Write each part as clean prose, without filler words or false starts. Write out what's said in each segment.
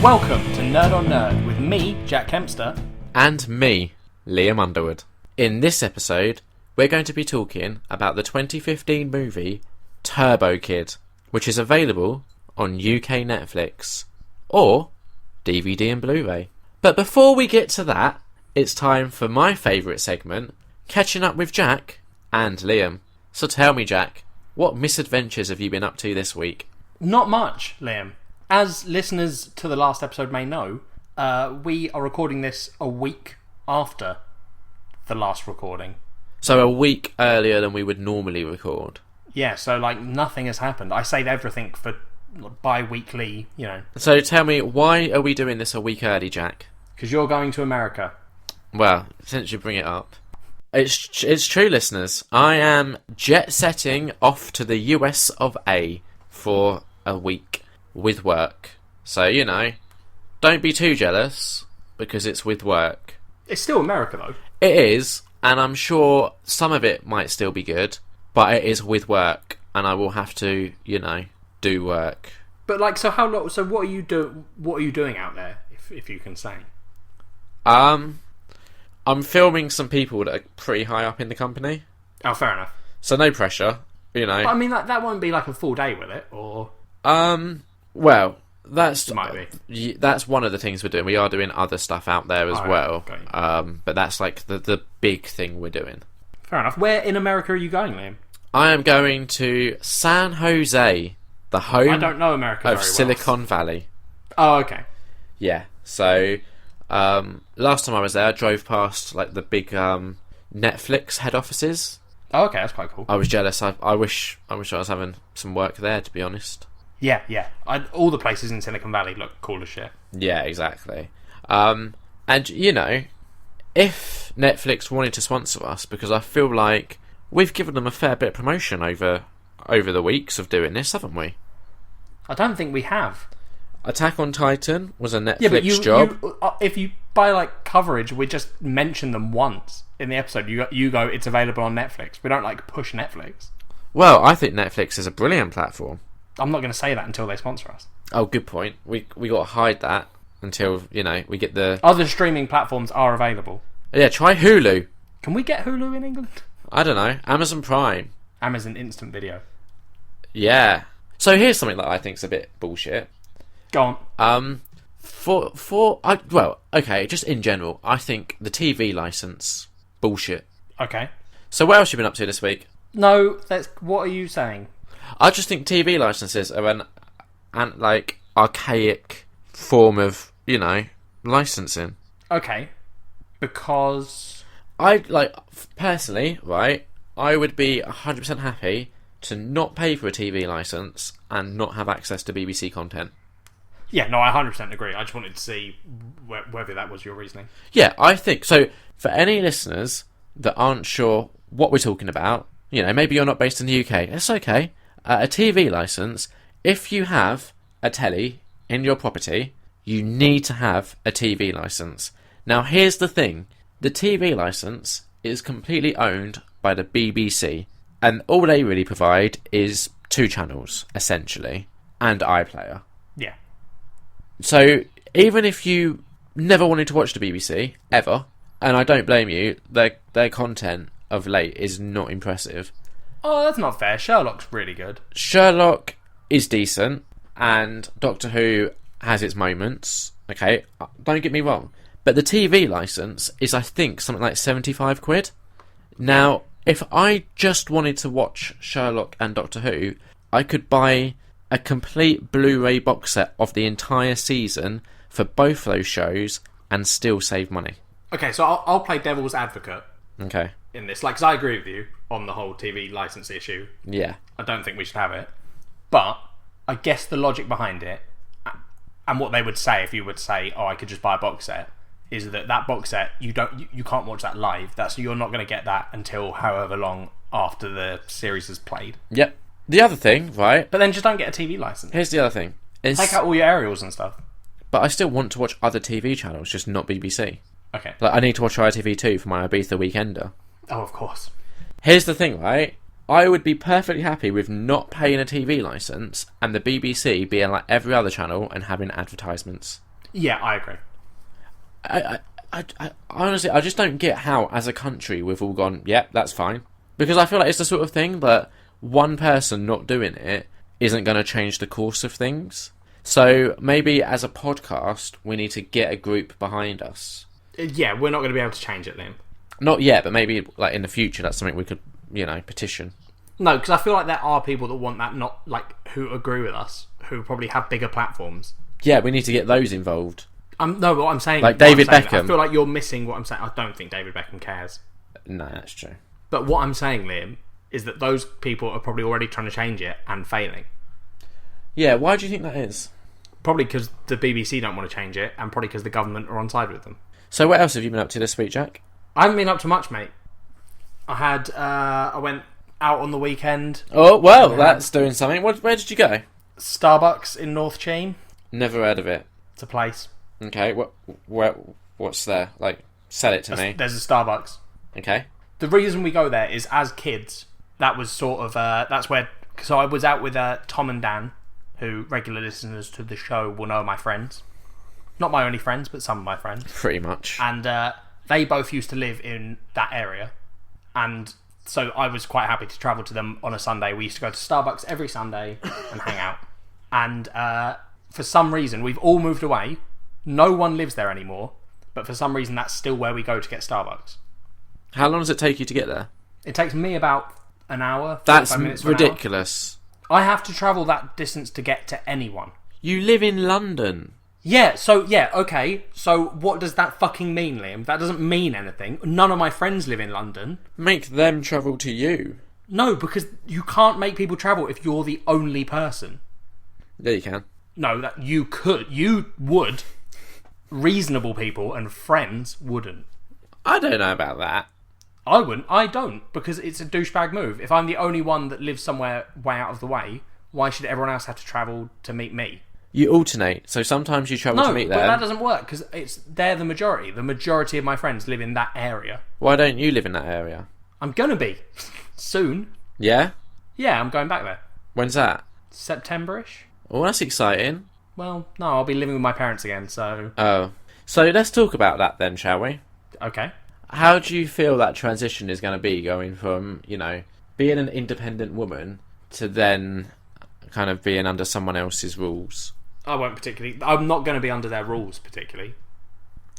Welcome to Nerd on Nerd with me, Jack Kempster. And me, Liam Underwood. In this episode, we're going to be talking about the 2015 movie Turbo Kid, which is available on UK Netflix, or DVD and Blu-ray. But before we get to that, it's time for my favourite segment, Catching Up with Jack and Liam. So tell me, Jack, what misadventures have you been up to this week? Not much, Liam. As listeners to the last episode may know, we are recording this a week after the last recording. So a week earlier than we would normally record. Yeah, so nothing has happened. I save everything for bi-weekly, So tell me, why are we doing this a week early, Jack? Because you're going to America. Well, since you bring it up. It's true, listeners. I am jet-setting off to the US of A for a week with work. So, don't be too jealous, because it's with work. It's still America, though. It is, and I'm sure some of it might still be good, but it is with work, and I will have to, do work. But, so how long... So what are you doing out there, if you can say? I'm filming some people that are pretty high up in the company. Oh, fair enough. So no pressure, But, I mean, that won't be a full day with it, or... Well, that's... It might be. That's one of the things we're doing. We are doing other stuff out there as well. Okay. But that's the big thing we're doing. Fair enough. Where in America are you going, Liam? I am going to San Jose, the home I don't know America very of well. Silicon Valley. Oh, okay. Yeah, so... last time I was there, I drove past the big Netflix head offices. Oh, okay, that's quite cool. I was jealous. I wish I was having some work there, to be honest. Yeah. All the places in Silicon Valley look cool as shit. Yeah, exactly. And if Netflix wanted to sponsor us, because I feel like we've given them a fair bit of promotion over the weeks of doing this, haven't we? I don't think we have. Attack on Titan was a Netflix job. If you buy coverage, we just mention them once in the episode. You go, it's available on Netflix. We don't push Netflix. Well, I think Netflix is a brilliant platform. I'm not going to say that until they sponsor us. Oh, good point. We got to hide that until we get the other streaming platforms are available. Yeah, try Hulu. Can we get Hulu in England? I don't know. Amazon Prime. Amazon Instant Video. Yeah. So here's something that I think's a bit bullshit. Go on. Okay, just in general, I think the TV license bullshit. Okay. So what else have you been up to this week? No, what are you saying? I just think TV licenses are an archaic form of, licensing. Okay. Because personally, right, I would be 100% happy to not pay for a TV license and not have access to BBC content. Yeah, no, I 100% agree. I just wanted to see whether that was your reasoning. Yeah, I think so. For any listeners that aren't sure what we're talking about, maybe you're not based in the UK, it's okay. A TV license, if you have a telly in your property, you need to have a TV license. Now, here's the thing. The TV license is completely owned by the BBC, and all they really provide is 2 channels, essentially, and iPlayer. Yeah. So, even if you never wanted to watch the BBC, ever, and I don't blame you, their content of late is not impressive. Oh, that's not fair. Sherlock's really good. Sherlock is decent, and Doctor Who has its moments, okay? Don't get me wrong. But the TV licence is, I think, something like 75 quid. Now, if I just wanted to watch Sherlock and Doctor Who, I could buy a complete Blu-ray box set of the entire season for both those shows and still save money. Okay, so I'll play devil's advocate. Okay. In this, because I agree with you on the whole TV license issue. Yeah. I don't think we should have it. But I guess the logic behind it, and what they would say if you would say, I could just buy a box set, is that box set, you can't watch that live. You're not going to get that until however long after the series is played. Yep. The other thing, right? But then just don't get a TV license. Here's the other thing. Take out all your aerials and stuff. But I still want to watch other TV channels, just not BBC. Okay. I need to watch ITV2 for my Ibiza Weekender. Oh, of course. Here's the thing, right? I would be perfectly happy with not paying a TV licence and the BBC being like every other channel and having advertisements. Yeah, I agree. I honestly, I just don't get how, as a country, we've all gone, yep, that's fine. Because I feel like it's the sort of thing that one person not doing it isn't going to change the course of things. So maybe as a podcast, we need to get a group behind us. Yeah, we're not going to be able to change it, Liam. Not yet, but maybe like in the future, that's something we could, petition. No, because I feel like there are people that want that, not like who agree with us, who probably have bigger platforms. Yeah, we need to get those involved. No, what I'm saying... Like David Beckham. I feel like you're missing what I'm saying. I don't think David Beckham cares. No, that's true. But what I'm saying, Liam, is that those people are probably already trying to change it and failing. Yeah, why do you think that is? Probably because the BBC don't want to change it, and probably because the government are on side with them. So what else have you been up to this week, Jack? I haven't been up to much, mate. I went out on the weekend. Oh, well, that's doing something. Where did you go? Starbucks in North Cheam. Never heard of it. It's a place. Okay, what's there? Like, sell it to me. There's a Starbucks. Okay. The reason we go there is, as kids, that was sort of... that's where... So I was out with Tom and Dan, who regular listeners to the show will know are my friends. Not my only friends, but some of my friends. Pretty much. And they both used to live in that area. And so I was quite happy to travel to them on a Sunday. We used to go to Starbucks every Sunday and hang out. And for some reason, we've all moved away. No one lives there anymore. But for some reason, that's still where we go to get Starbucks. How long does it take you to get there? It takes me about an hour. That's 45 minutes ridiculous. I have to travel that distance to get to anyone. You live in London. Yeah, okay. So what does that fucking mean, Liam? That doesn't mean anything. None of my friends live in London. Make them travel to you. No, because you can't make people travel if you're the only person. Yeah, you can. No, that you could. You would. Reasonable people and friends wouldn't. I don't know about that. I wouldn't. I don't, because it's a douchebag move. If I'm the only one that lives somewhere way out of the way, why should everyone else have to travel to meet me? You alternate, so sometimes you travel to meet them. No, but that doesn't work, because they're the majority. The majority of my friends live in that area. Why don't you live in that area? I'm gonna be. Soon. Yeah? Yeah, I'm going back there. When's that? September-ish. Oh, that's exciting. Well, no, I'll be living with my parents again, so... Oh. So let's talk about that then, shall we? Okay. How do you feel that transition is going to be, going from, being an independent woman to then kind of being under someone else's rules? I won't particularly... I'm not going to be under their rules, particularly.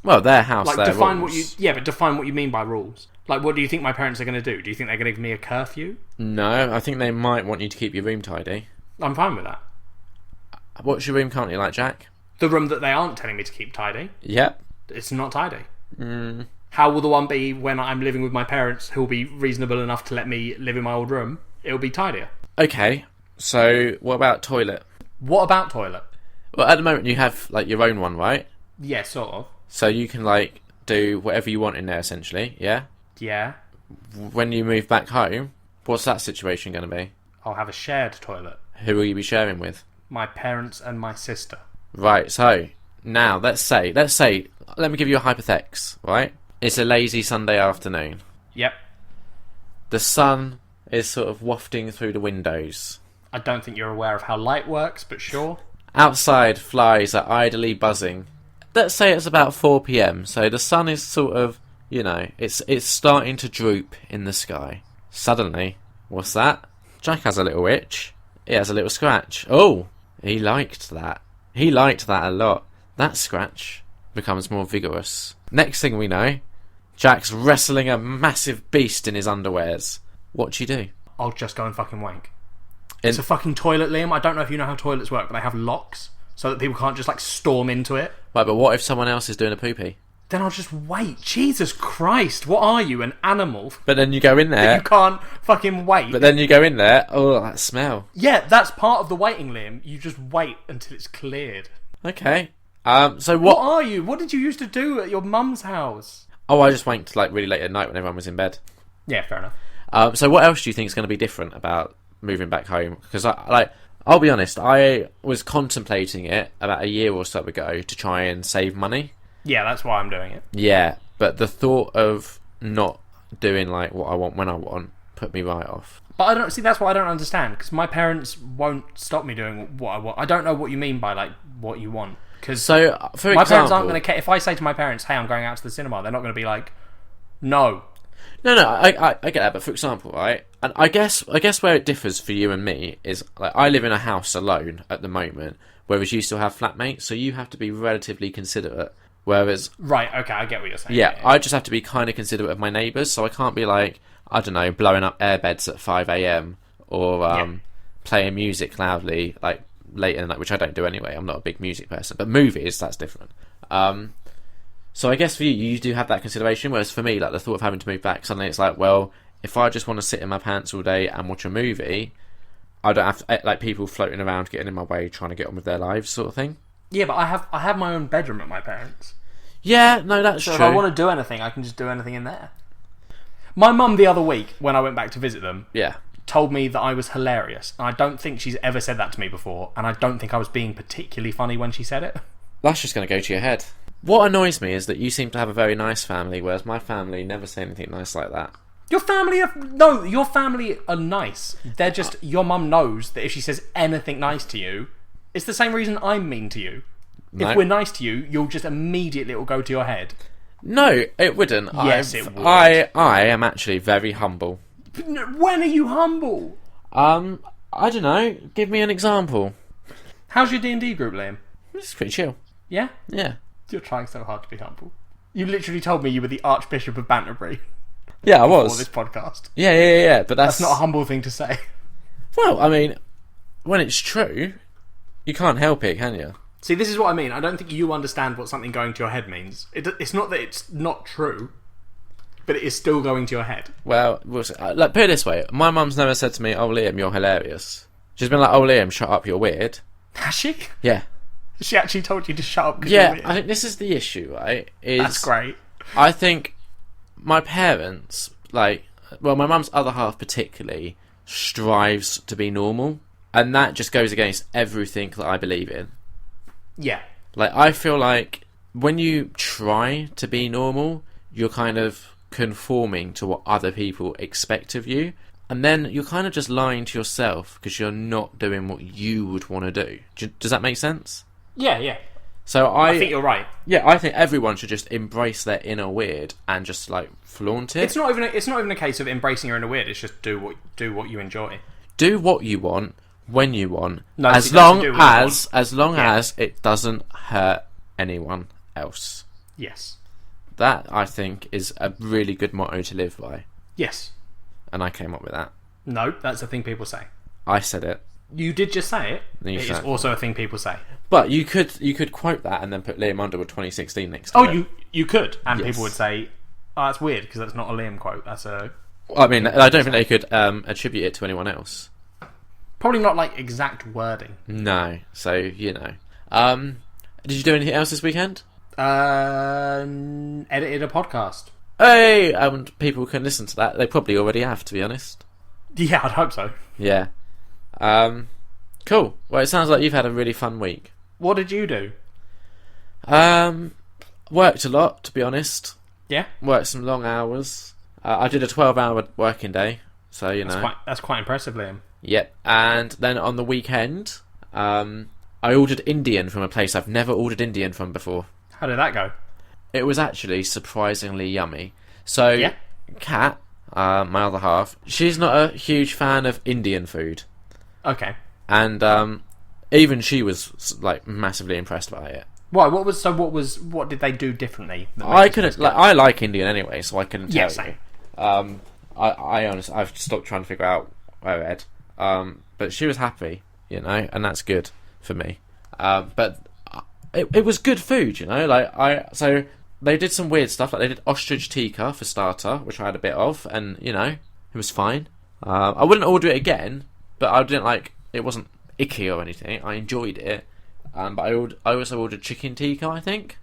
Well, their house, like, their define rules. but define what you mean by rules. Like, what do you think my parents are going to do? Do you think they're going to give me a curfew? No, I think they might want you to keep your room tidy. I'm fine with that. What's your room currently like, Jack? The room that they aren't telling me to keep tidy. Yep. It's not tidy. How will the one be when I'm living with my parents who will be reasonable enough to let me live in my old room? It'll be tidier. Okay, so what about toilet? What about toilet? Well, at the moment you have, like, your own one, right? Yeah, sort of. So you can, like, do whatever you want in there, essentially, yeah? Yeah. When you move back home, what's that situation going to be? I'll have a shared toilet. Who will you be sharing with? My parents and my sister. Right, so, now, let's say, let me give you a hypothetics, right? It's a lazy Sunday afternoon. Yep. The sun is sort of wafting through the windows. I don't think you're aware of how light works, but sure. Outside, flies are idly buzzing. Let's say it's about 4 p.m, so the sun is sort of, it's starting to droop in the sky. Suddenly, what's that? Jack has a little itch. He has a little scratch. Oh, he liked that. He liked that a lot. That scratch becomes more vigorous. Next thing we know, Jack's wrestling a massive beast in his underwears. What do you do? I'll just go and fucking wank. It's a fucking toilet, Liam. I don't know if you know how toilets work, but they have locks so that people can't just, like, storm into it. Right, but what if someone else is doing a poopy? Then I'll just wait. Jesus Christ, what are you, an animal? But then you go in there. You can't fucking wait. But then you go in there. Oh, that smell. Yeah, that's part of the waiting, Liam. You just wait until it's cleared. Okay. So what are you? What did you used to do at your mum's house? Oh, I just wanked, like, really late at night when everyone was in bed. Yeah, fair enough. So what else do you think is going to be different about moving back home? Because I'll be honest, I was contemplating it about a year or so ago to try and save money. Yeah, that's why I'm doing it. Yeah, but the thought of not doing, like, what I want when I want put me right off. But I don't see. That's what I don't understand, because my parents won't stop me doing what I want. I don't know what you mean by, like, what you want. Because So, for my example, parents aren't going to care. If I say to my parents, "Hey, I'm going out to the cinema," they're not going to be like, "No." No, I get that, but for example, right, and I guess where it differs for you and me is like I live in a house alone at the moment, whereas you still have flatmates, so you have to be relatively considerate. Whereas, Right, okay, I get what you're saying. yeah, I just have to be kind of considerate of my neighbours, so I can't be like, I don't know, blowing up airbeds at 5 a.m. or playing music loudly like late in the night, which I don't do anyway. I'm not a big music person, but movies, that's different. So I guess for you, you do have that consideration, whereas for me, like the thought of having to move back, suddenly it's like, well, if I just want to sit in my pants all day and watch a movie, I don't have to, like people floating around getting in my way, trying to get on with their lives, sort of thing. Yeah, but I have my own bedroom at my parents'. Yeah, no, that's So true. if I want to do anything, I can just do anything in there. My mum the other week, when I went back to visit them, Yeah. told me that I was hilarious. And I don't think she's ever said that to me before, and I don't think I was being particularly funny when she said it. That's just going to go to your head. What annoys me is that you seem to have a very nice family, whereas my family never say anything nice like that. Your family are nice. They're just, your mum knows that if she says anything nice to you, it's the same reason I'm mean to you. No. If we're nice to you, you'll just immediately, it will go to your head. No, it wouldn't. Yes, it would. I am actually very humble. When are you humble? I don't know. Give me an example. How's your D&D group, Liam? It's pretty chill. Yeah? Yeah. You're trying so hard to be humble. You literally told me you were the Archbishop of Banterbury Yeah, I for was. this podcast. Yeah. But That's not a humble thing to say. Well, I mean, when it's true, you can't help it, can you? See, this is what I mean. I don't think you understand what something going to your head means. It's not that it's not true, but it is still going to your head. Well, like, put it this way. My mum's never said to me, "Oh, Liam, you're hilarious." She's been like, "Oh, Liam, shut up, you're weird." Has she? Yeah. She actually told you to shut up because you're Yeah, weird. I think this is the issue, right? That's great. I think my parents, my mum's other half particularly, strives to be normal. And that just goes against everything that I believe in. Yeah. Like, I feel like when you try to be normal, you're kind of conforming to what other people expect of you. And then you're kind of just lying to yourself because you're not doing what you would want to do. Does that make sense? Yeah. So I think you're right. Yeah, I think everyone should just embrace their inner weird and just like flaunt it. It's not even a case of embracing your inner weird. It's just do what you enjoy. Do what you want when you want, No, as see, long do what you as long Yeah. as it doesn't hurt anyone else. Yes. That I think is a really good motto to live by, Yes. and I came up with that. No, that's a thing people say. I said it. You did just say it. You It is said it. also a thing people say. But you could quote that and then put Liam Underwood 2016 next to Oh, it. you could, and Yes. people would say, "Oh, that's weird because that's not a Liam quote. That's a I mean, I don't think they could attribute it to anyone else. probably not like exact wording." No, so you know. Did you do anything else this weekend? Edited a podcast. Hey, and people can listen to that. They probably already have, to be honest. Yeah, I'd hope so. Yeah. Cool. Well, it sounds like you've had a really fun week. What did you do? Worked a lot, to be honest. Yeah, Worked some long hours. I did a 12-hour working day, so you know. that's quite impressive, Liam. Yep. And then on the weekend, I ordered Indian from a place I've never ordered Indian from before. How did that go? It was actually surprisingly yummy. So, Yeah. Kat, my other half, she's not a huge fan of Indian food. Okay. And even she was like massively impressed by it. Why? What did they do differently? I couldn't. I like Indian anyway, so I couldn't tell Yeah, you. same. I honestly, I've stopped trying to figure out where it. But she was happy, you know, and that's good for me. But it was good food, you know. So they did some weird stuff. Like they did ostrich tikka for starter, which I had a bit of, and you know, it was fine. I wouldn't order it again, but I didn't like. It wasn't icky or anything. I enjoyed it. But I also ordered chicken tikka, I think.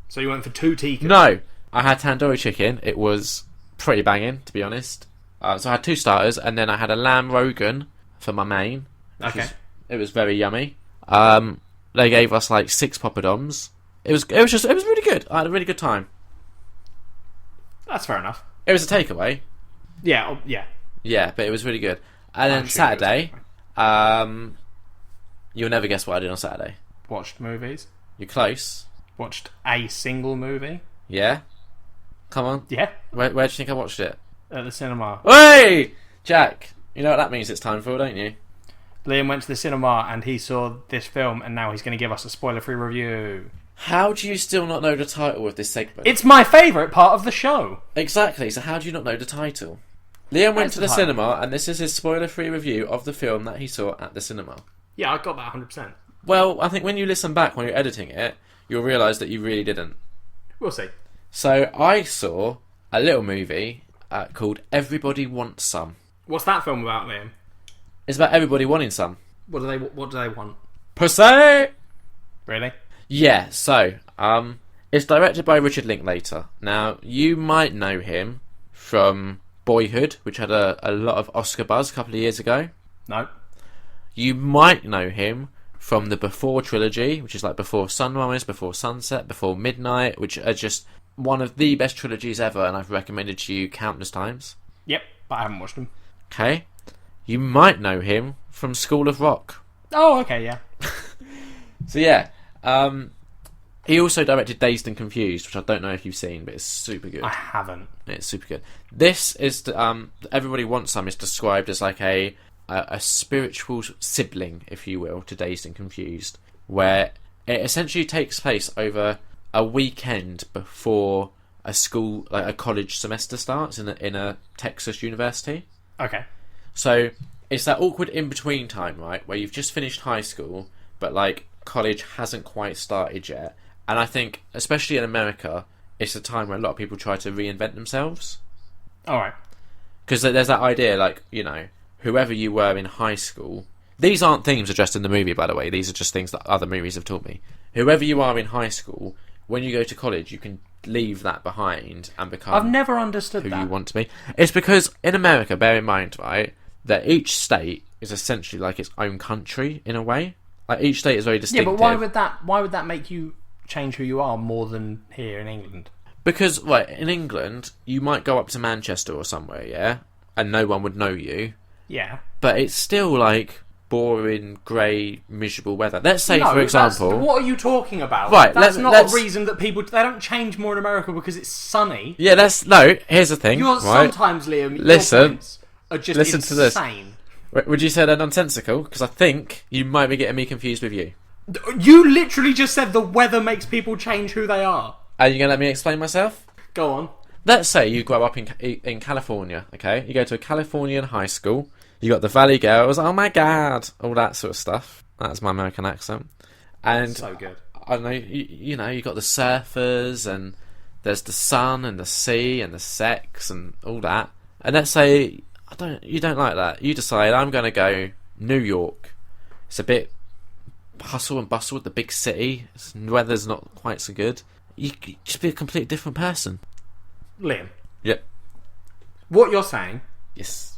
So you went for 2 tikkas? No, I had tandoori chicken. It was pretty banging, to be honest. So I had 2 starters, and then I had a lamb rogan for my main. Okay. It was very yummy. They gave us like 6 poppadoms. It was really good. I had a really good time. That's fair enough. It was a takeaway. Yeah, yeah. Yeah, but it was really good. And then sure Saturday, you'll never guess what I did on Saturday. Watched movies. You're close. Watched a single movie. Yeah? Come on. Yeah. Where do you think I watched it? At the cinema. Hey! Jack, you know what that means it's time for, don't you? Liam went to the cinema and he saw this film and now he's going to give us a spoiler-free review. How do you still not know the title of this segment? It's my favourite part of the show. Exactly, so how do you not know the title? Liam went to the cinema and this is his spoiler-free review of the film that he saw at the cinema. Yeah, I got that 100%. Well, I think when you listen back, when you're editing it, you'll realise that you really didn't. We'll see. So I saw a little movie called Everybody Wants Some. What's that film about, Liam? It's about everybody wanting some. What do they want? Pussy! Really? Yeah, so, it's directed by Richard Linklater. Now, you might know him from Boyhood, which had a lot of Oscar buzz a couple of years ago. No. You might know him from the Before trilogy, which is like Before Sunrise, Before Sunset, Before Midnight, which are just one of the best trilogies ever, and I've recommended to you countless times. Yep, but I haven't watched them. Okay. You might know him from School of Rock. Oh, okay, yeah. So yeah, he also directed Dazed and Confused, which I don't know if you've seen, but it's super good. I haven't. It's super good. This is Everybody Wants Some is described as like a spiritual sibling, if you will, to Dazed and Confused, where it essentially takes place over a weekend before a school, like a college semester starts in a Texas university. Okay. So it's that awkward in-between time, right, where you've just finished high school, but like college hasn't quite started yet. And I think, especially in America, it's a time where a lot of people try to reinvent themselves. Alright. Because there's that idea, like, you know, whoever you were in high school... These aren't themes addressed in the movie, by the way. These are just things that other movies have taught me. Whoever you are in high school, when you go to college, you can leave that behind and become... I've never understood who that. you want to be. It's because in America, bear in mind, right, that each state is essentially like its own country in a way. Like each state is very distinctive. Yeah, but why would that make you change who you are more than here in England? Because, right, in England, you might go up to Manchester or somewhere, yeah, and no one would know you. Yeah. But it's still like boring, grey, miserable weather. Let's say, for example... What are you talking about? Right, that's not a reason that people... They don't change more in America because it's sunny. Yeah, no, here's the thing, right? Sometimes, Liam, listen, your points are just listen insane. to this. Would you say they're nonsensical? Because I think you might be getting me confused with you. You literally just said the weather makes people change who they are. Are you going to let me explain myself? Go on. Let's say you grow up in California, okay? You go to a Californian high school. You got the Valley Girls, oh my god, all that sort of stuff. That's my American accent. And so good. I know, you know, you got the surfers, and there's the sun and the sea and the sex and all that. And let's say you don't like that. You decide, I'm going to go New York. It's a bit hustle and bustle with the big city. The weather's not quite so good. You just be a completely different person. Liam. Yep. What you're saying... Yes.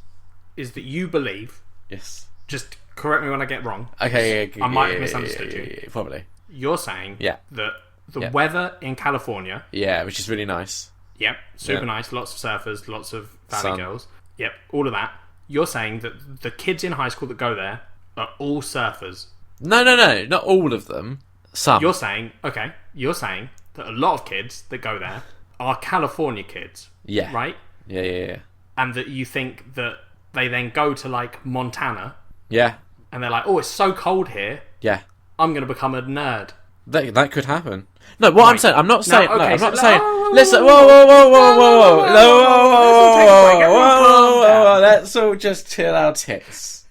...is that you believe... Yes. Just correct me when I get wrong. Okay, I might have misunderstood you. Probably. You're saying that the Yeah. weather in California... Yeah, which is really nice. Yep, super Yeah. nice. Lots of surfers, lots of valley Sun. girls. Yep, all of that. You're saying that the kids in high school that go there are all surfers. No, not all of them. Some. You're saying that a lot of kids that go there are California kids. Yeah. Right? Yeah. And that you think that they then go to like Montana Yeah. and they're like, oh, it's so cold here, Yeah. I'm going to become a nerd. That could happen. No, what I'm saying, I'm not saying. okay, I'm not so- saying. oh, Listen, whoa, whoa. Let's all just chill our tits.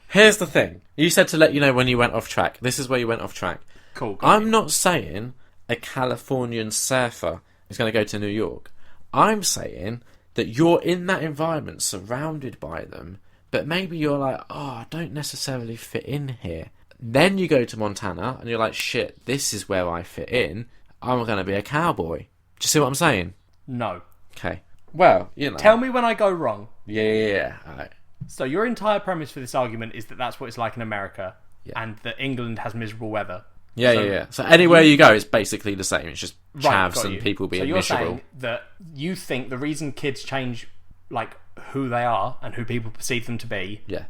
Here's the thing. You said to let you know when you went off track. This is where you went off track. Cool. I'm not saying a Californian surfer is going to go to New York. I'm saying that you're in that environment, surrounded by them, but maybe you're like, oh, I don't necessarily fit in here. Then you go to Montana, and you're like, shit, this is where I fit in. I'm going to be a cowboy. Do you see what I'm saying? No. Okay. Well, you know. Tell me when I go wrong. Yeah. All right. So your entire premise for this argument is that that's what it's like in America, Yeah. and that England has miserable weather. Yeah. So anywhere you go, it's basically the same. It's just chavs got and you. people being so you're miserable. saying that you think the reason kids change, like, who they are and who people perceive them to be, Yeah.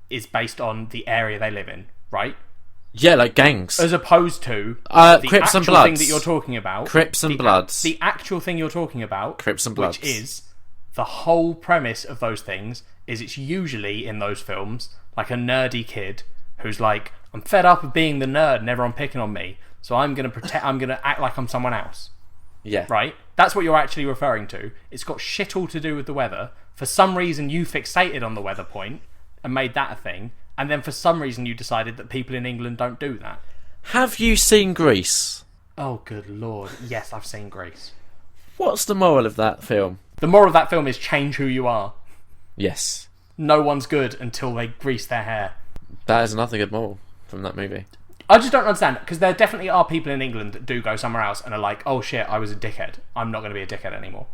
is based on the area they live in, right? Yeah, like gangs. As opposed to the Crips and actual Bloods. thing that you're talking about. Crips and Bloods. The actual thing you're talking about. Crips and Bloods. Which is the whole premise of those things is it's usually in those films like a nerdy kid who's like, I'm fed up of being the nerd and everyone picking on me, so I'm going to act like I'm someone else. Yeah. Right? That's what you're actually referring to. It's got shit all to do with the weather. For some reason you fixated on the weather point and made that a thing, and then for some reason you decided that people in England don't do that. Have you seen Grease? Oh, good lord. Yes, I've seen Grease. What's the moral of that film? The moral of that film is change who you are. Yes. No one's good until they grease their hair. That is another good moral from that movie. I just don't understand, because there definitely are people in England that do go somewhere else and are like, oh shit, I was a dickhead. I'm not going to be a dickhead anymore.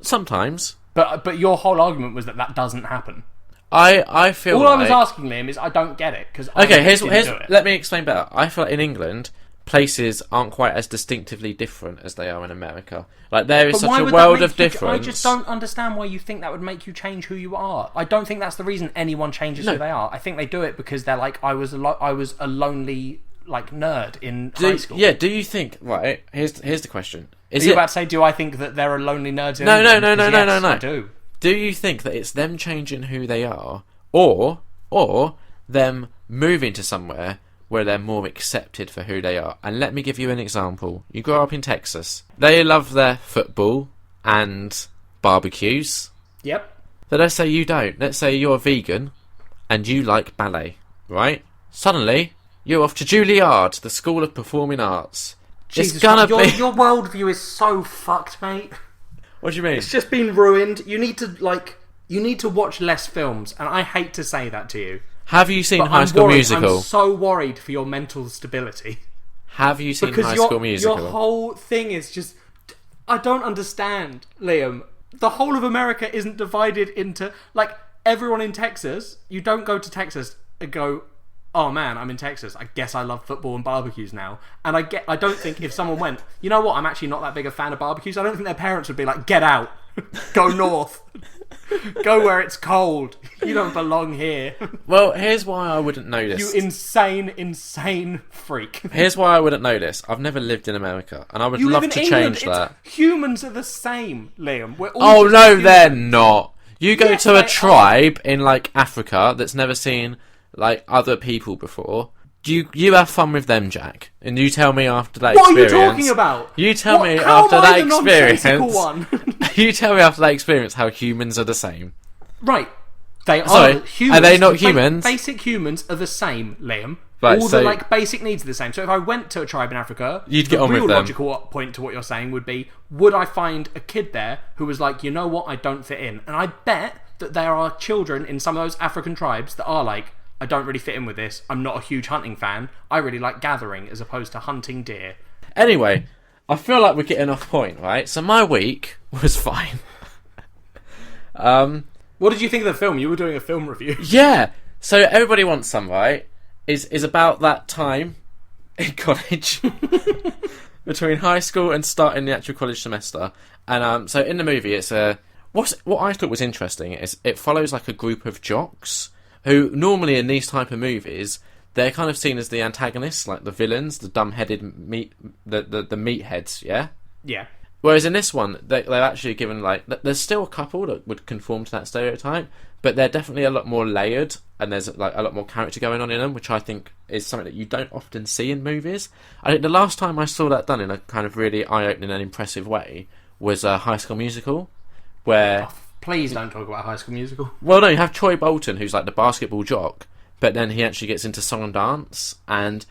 Sometimes. But your whole argument was that doesn't happen. I feel All like... I was asking, Liam, is I don't get it. Okay, here's let me explain better. I feel like in England, places aren't quite as distinctively different as they are in America. Like, there is such a world of difference. I just don't understand why you think that would make you change who you are. I don't think that's the reason anyone changes who they are. I think they do it because they're like, I was a lonely like nerd in high school. Yeah, do you think... Right, here's the question. Are you about to say, do I think that there are lonely nerds in No, England? no, Yes, I do. Do you think that it's them changing who they are, or them moving to somewhere where they're more accepted for who they are? And let me give you an example. You grow up in Texas. They love their football and barbecues. Yep. But let's say you don't. Let's say you're a vegan and you like ballet, right? Suddenly, you're off to Juilliard, the School of Performing Arts. Jesus, it's gonna be... Your worldview is so fucked, mate. What do you mean? It's just been ruined. You need to watch less films, and I hate to say that to you. Have you seen High School Musical? I'm so worried for your mental stability. Have you seen High School Musical? Your whole thing is just... I don't understand, Liam. The whole of America isn't divided into... Like, everyone in Texas, you don't go to Texas and go, oh man, I'm in Texas, I guess I love football and barbecues now. And I don't think if someone went, you know what, I'm actually not that big a fan of barbecues, I don't think their parents would be like, get out, go north, go where it's cold, you don't belong here. Well, here's why I wouldn't know this. You insane freak. Here's why I wouldn't know this. I've never lived in America, and I would love to change that. Humans are the same, Liam. We're all oh no, humans. They're not. You go Yes, to a they tribe in like Africa that's never seen like other people before. You have fun with them, Jack, and you tell me after that experience. What are you talking about? You tell me how after am I that the experience. nonsensical one? You tell me after that experience how humans are the same. Right. They are Sorry, humans. are they not humans? Basic humans are the same, Liam. Right, all so- the like basic needs are the same. So if I went to a tribe in Africa, You'd the get on with real them. logical point to what you're saying would be, would I find a kid there who was like, you know what, I don't fit in? And I bet that there are children in some of those African tribes that are like, I don't really fit in with this. I'm not a huge hunting fan. I really like gathering as opposed to hunting deer. Anyway, I feel like we're getting off point, right? So my week was fine. What did you think of the film? You were doing a film review. Yeah. So Everybody Wants Some, right? Is about that time in college between high school and starting the actual college semester. And so in the movie, it's what I thought was interesting is it follows like a group of jocks who normally in these type of movies they're kind of seen as the antagonists, like the villains, the dumb-headed the meatheads, yeah. Yeah. Whereas in this one, they're actually given, like... There's still a couple that would conform to that stereotype, but they're definitely a lot more layered, and there's like a lot more character going on in them, which I think is something that you don't often see in movies. I think the last time I saw that done in a kind of really eye-opening and impressive way was High School Musical, where... Oh, please don't talk about High School Musical. Well, no, you have Troy Bolton, who's like the basketball jock, but then he actually gets into song and dance, and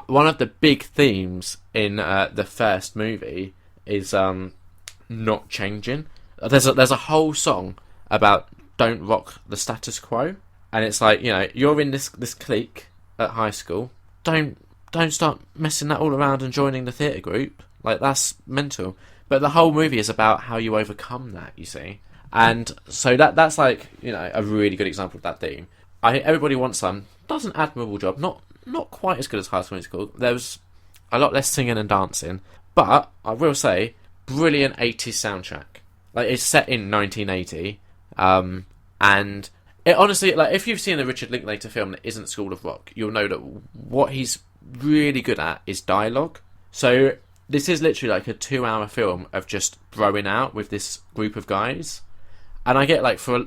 one of the big themes in the first movie is not changing. There's a whole song about don't rock the status quo, and it's like, you know, you're in this clique at high school. Don't start messing that all around and joining the theatre group. Like, that's mental. But the whole movie is about how you overcome that, you see. And so that's like, you know, a really good example of that theme. I think Everybody Wants Some does an admirable job. Not quite as good as High School Musical. There was a lot less singing and dancing. But I will say, brilliant 80s soundtrack. Like, it's set in 1980. And it honestly, like, if you've seen a Richard Linklater film that isn't School of Rock, you'll know that what he's really good at is dialogue. So this is literally like a 2-hour film of just throwing out with this group of guys. And I get, like, for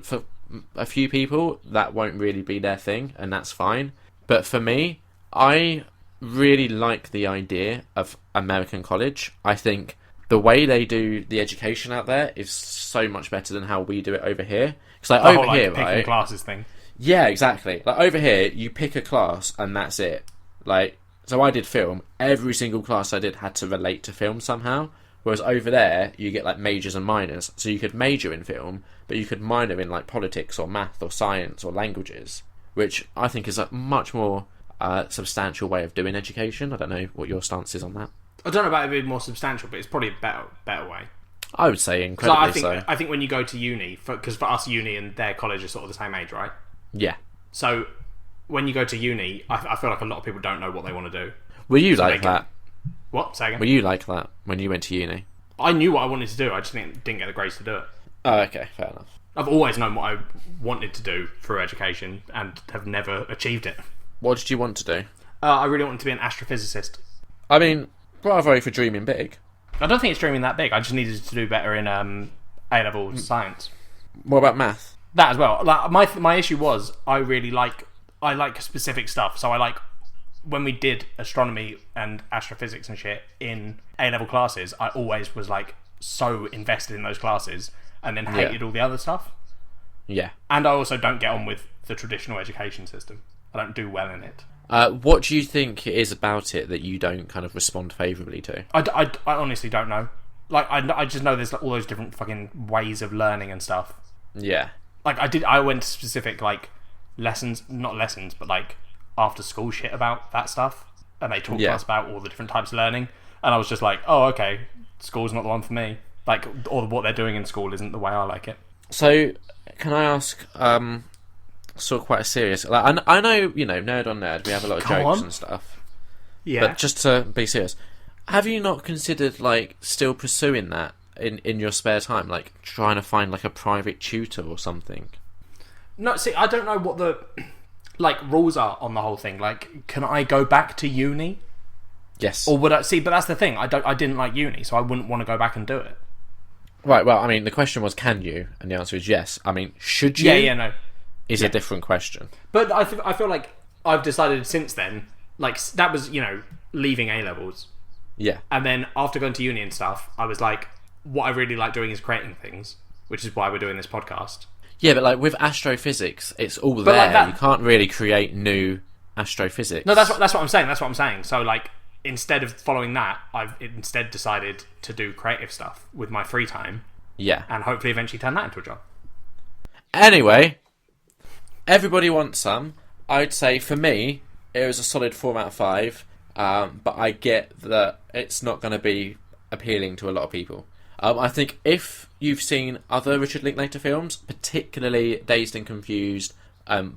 a few people, that won't really be their thing, and that's fine. But for me, I really like the idea of American college. I think the way they do the education out there is so much better than how we do it over here. Because, like, over here, picking right? classes thing. Yeah, exactly. Like, over here, you pick a class, and that's it. Like, so I did film. Every single class I did had to relate to film somehow. Whereas over there, you get, like, majors and minors. So you could major in film, but you could minor in, like, politics or math or science or languages, which I think is a much more substantial way of doing education. I don't know what your stance is on that. I don't know about it being more substantial, but it's probably a better way. I would say incredibly so. I think when you go to uni, because for us, uni and their college are sort of the same age, right? Yeah. So when you go to uni, I feel like a lot of people don't know what they want to do. Were you like that? What? Say again? Were you like that when you went to uni? I knew what I wanted to do. I just didn't get the grades to do it. Oh, okay, fair enough. I've always known what I wanted to do through education and have never achieved it. What did you want to do? I really wanted to be an astrophysicist. I mean, bravo for dreaming big. I don't think it's dreaming that big. I just needed to do better in A-level science. What about math? That as well. Like, my issue was I like specific stuff. So I like when we did astronomy and astrophysics and shit in A-level classes, I always was like so invested in those classes and then hated all the other stuff. Yeah. And I also don't get on with the traditional education system. I don't do well in it. What do you think it is about it that you don't kind of respond favourably to? I honestly don't know. Like, I just know there's all those different fucking ways of learning and stuff. Yeah. Like, I went to specific, like, lessons, not lessons, but, like, after school shit about that stuff. And they talked to us about all the different types of learning. And I was just like, oh, okay, school's not the one for me. Like, or what they're doing in school isn't the way I like it. So, can I ask, sort of quite a serious... Like, I know, you know, nerd on nerd, we have a lot of jokes and stuff. Yeah. But just to be serious, have you not considered, like, still pursuing that in your spare time? Like, trying to find, like, a private tutor or something? No, see, I don't know what the, like, rules are on the whole thing. Like, can I go back to uni? Yes. Or would I... See, but that's the thing. I didn't like uni, so I wouldn't want to go back and do it. Right, well, I mean, the question was, can you? And the answer is yes. I mean, should you? Yeah, no. Is a different question. But I feel like I've decided since then, like, that was, you know, leaving A-levels. Yeah. And then after going to uni and stuff, I was like, what I really like doing is creating things, which is why we're doing this podcast. Yeah, but, like, with astrophysics, it's all But there. like that... You can't really create new astrophysics. No, that's what I'm saying. That's what I'm saying. So, like, instead of following that, I've instead decided to do creative stuff with my free time. Yeah. And hopefully eventually turn that into a job. Anyway, everybody wants some. I'd say, for me, it was a solid 4 out of 5. But I get that it's not going to be appealing to a lot of people. I think if you've seen other Richard Linklater films, particularly Dazed and Confused,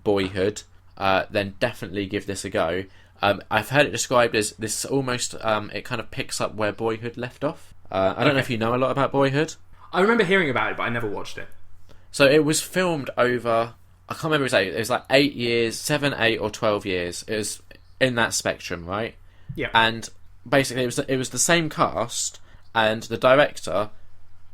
Boyhood, then definitely give this a go. I've heard it described as this almost, it kind of picks up where Boyhood left off. I don't know if you know a lot about Boyhood. I remember hearing about it, but I never watched it. So it was filmed over, I can't remember exactly, it was like 8 years, 7, 8 or 12 years. It was in that spectrum, right? Yeah. And basically it was the same cast, and the director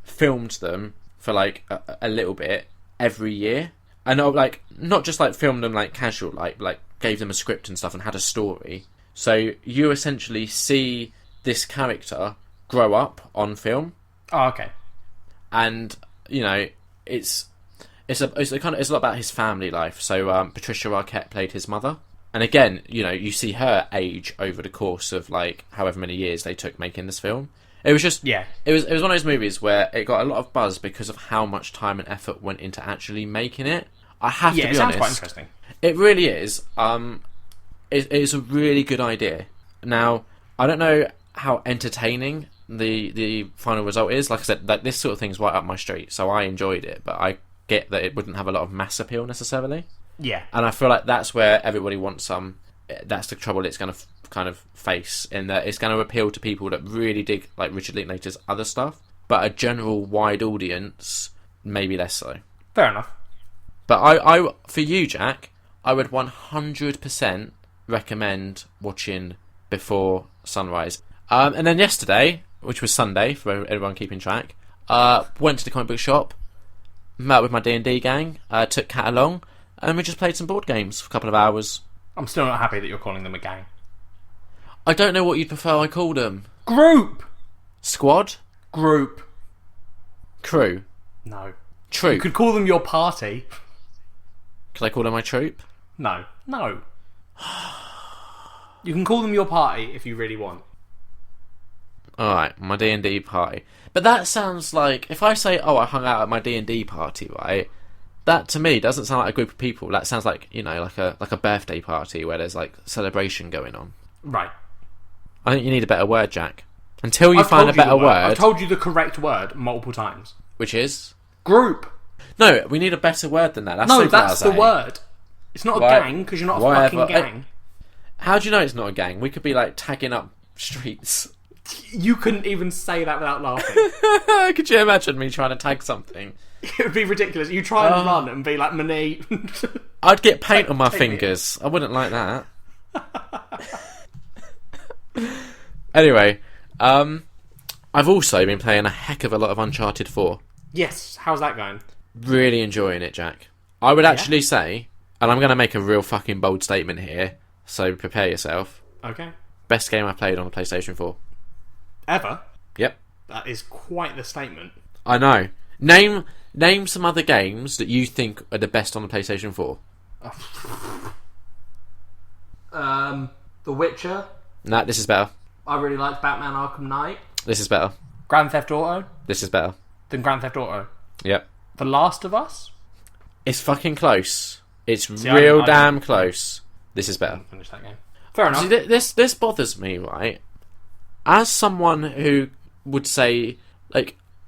filmed them for like a little bit every year. And like, not just like filmed them like casual, like gave them a script and stuff and had a story. So you essentially see this character grow up on film. Oh, okay. And, you know, it's a lot about his family life. So Patricia Arquette played his mother, and again, you know, you see her age over the course of like however many years they took making this film. It was just it was one of those movies where it got a lot of buzz because of how much time and effort went into actually making it. I have to be honest. Yeah, it sounds quite interesting. It really is. It's a really good idea. Now, I don't know how entertaining the final result is. Like I said, that this sort of thing's right up my street, so I enjoyed it, but I get that it wouldn't have a lot of mass appeal necessarily. Yeah. And I feel like that's where everybody wants some. That's the trouble it's going to kind of face, in that it's going to appeal to people that really dig like Richard Linklater's other stuff, but a general wide audience maybe less so. Fair enough. But I for you, Jack, I would 100% recommend watching before sunrise. And then yesterday, which was Sunday, for everyone keeping track, went to the comic book shop, met with my D&D gang, took Kat along, and we just played some board games for a couple of hours. I'm still not happy that you're calling them a gang. I don't know what you'd prefer I call them. Group! Squad? Group. Crew? No. Troop? You could call them your party. Could I call them my troop? No. You can call them your party if you really want. Alright, my D&D party. But that sounds like, if I say, I hung out at my D&D party, right? That, to me, doesn't sound like a group of people. That sounds like, like a birthday party where there's, celebration going on. Right. I think you need a better word, Jack. Until you find a better word... I've told you the correct word multiple times. Which is? Group. No, we need a better word than that. That's the word. It's not a gang, because you're not a fucking gang. How do you know it's not a gang? We could be, tagging up streets. You couldn't even say that without laughing. Could you imagine me trying to tag something? It would be ridiculous. You try and run and be like, Mani. I'd get paint on my fingers. I wouldn't like that. Anyway, I've also been playing a heck of a lot of Uncharted 4. Yes, how's that going? Really enjoying it, Jack. I would actually say, and I'm going to make a real fucking bold statement here, so prepare yourself. Okay. Best game I played on the PlayStation 4. Ever? Yep. That is quite the statement. I know. Name some other games that you think are the best on the PlayStation 4. The Witcher. Nah, this is better. I really liked Batman Arkham Knight. This is better. Grand Theft Auto. This is better. Than Grand Theft Auto. Yep. The Last of Us. It's fucking close. It's real damn close. This is better. I didn't finish that game. Fair enough. See, this bothers me, right? As someone who would say,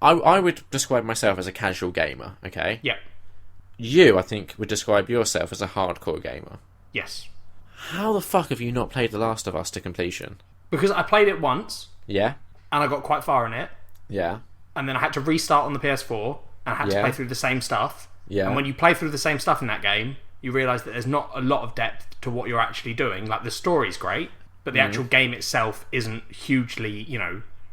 I would describe myself as a casual gamer, okay? Yeah. You, I think, would describe yourself as a hardcore gamer. Yes. How the fuck have you not played The Last of Us to completion? Because I played it once. Yeah. And I got quite far in it. Yeah. And then I had to restart on the PS4 and I had to play through the same stuff. Yeah. And when you play through the same stuff in that game, you realise that there's not a lot of depth to what you're actually doing. Like, the story's great, but the actual game itself isn't hugely,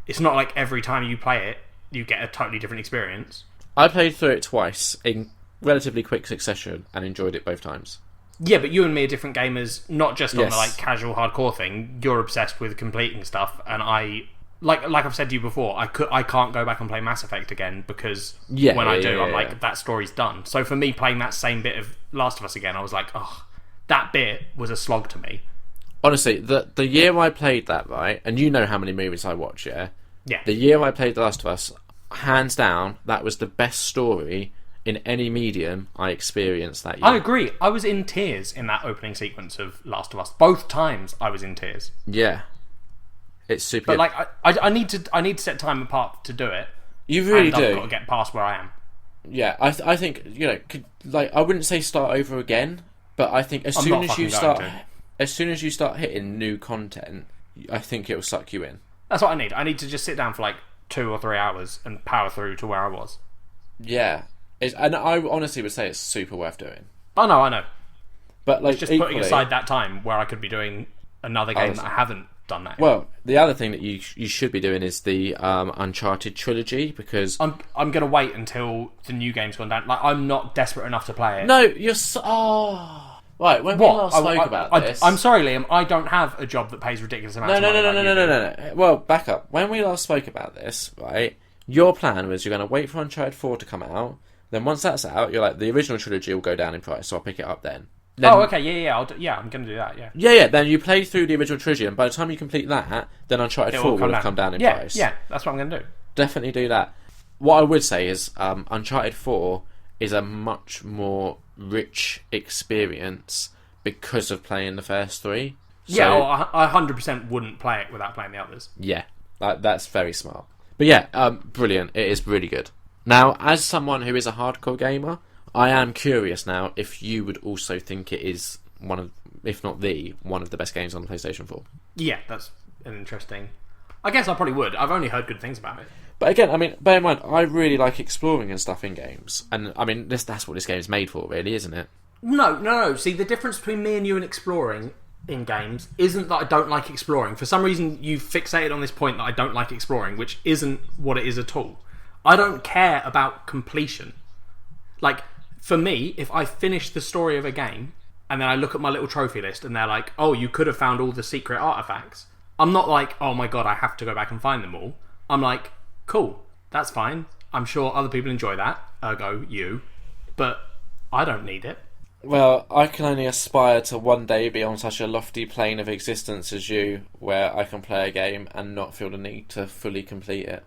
it's not like every time you play it, you get a totally different experience. I played through it twice in relatively quick succession and enjoyed it both times. Yeah, but you and me are different gamers, not just on the casual hardcore thing. You're obsessed with completing stuff, and I, like I've said to you before, I can't go back and play Mass Effect again because when I do, I'm like, that story's done. So for me, playing that same bit of Last of Us again, I was like, that bit was a slog to me. Honestly, the year I played that, right, and you know how many movies I watch, yeah? Yeah. The year I played The Last of Us, hands down, that was the best story in any medium I experienced that year. I agree. I was in tears in that opening sequence of Last of Us. Both times I was in tears. Yeah. It's super But good. I need to set time apart to do it. You really and do. I've got to get past where I am. Yeah, I think, I wouldn't say start over again, but I think as soon as you start hitting new content, I think it'll suck you in. That's what I need. I need to just sit down for 2 or 3 hours and power through to where I was. Yeah. And I honestly would say it's super worth doing. I know. But it's just putting aside that time where I could be doing another game that I haven't done that. Well, the other thing that you should be doing is the Uncharted trilogy, because I'm going to wait until the new game's gone down. I'm not desperate enough to play it. No, you're right, when we last spoke about this... I'm sorry, Liam, I don't have a job that pays ridiculous amounts of money. No. Well, back up. When we last spoke about this, right, your plan was you're going to wait for Uncharted 4 to come out, then once that's out, you're like, the original trilogy will go down in price, so I'll pick it up then. Okay, yeah, I'm going to do that, yeah. Yeah, then you play through the original trilogy, and by the time you complete that, then Uncharted 4 will have come down in price. Yeah, that's what I'm going to do. Definitely do that. What I would say is, Uncharted 4 is a much more rich experience because of playing the first 3. So, yeah, I 100% wouldn't play it without playing the others. Yeah, that's very smart. But yeah, brilliant. It is really good. Now, as someone who is a hardcore gamer, I am curious now if you would also think it is one of, if not one of the best games on the PlayStation 4. Yeah, that's an interesting... I guess I probably would. I've only heard good things about it. But again, I mean, bear in mind, I really like exploring and stuff in games. And, I mean, that's what this game is made for, really, isn't it? No. See, the difference between me and you and exploring in games isn't that I don't like exploring. For some reason, you've fixated on this point that I don't like exploring, which isn't what it is at all. I don't care about completion. Like, for me, if I finish the story of a game and then I look at my little trophy list and they're like, oh, you could have found all the secret artifacts, I'm not like, oh my god, I have to go back and find them all. I'm like, cool, that's fine. I'm sure other people enjoy that, ergo you, but I don't need it. Well, I can only aspire to one day be on such a lofty plane of existence as you, where I can play a game and not feel the need to fully complete it.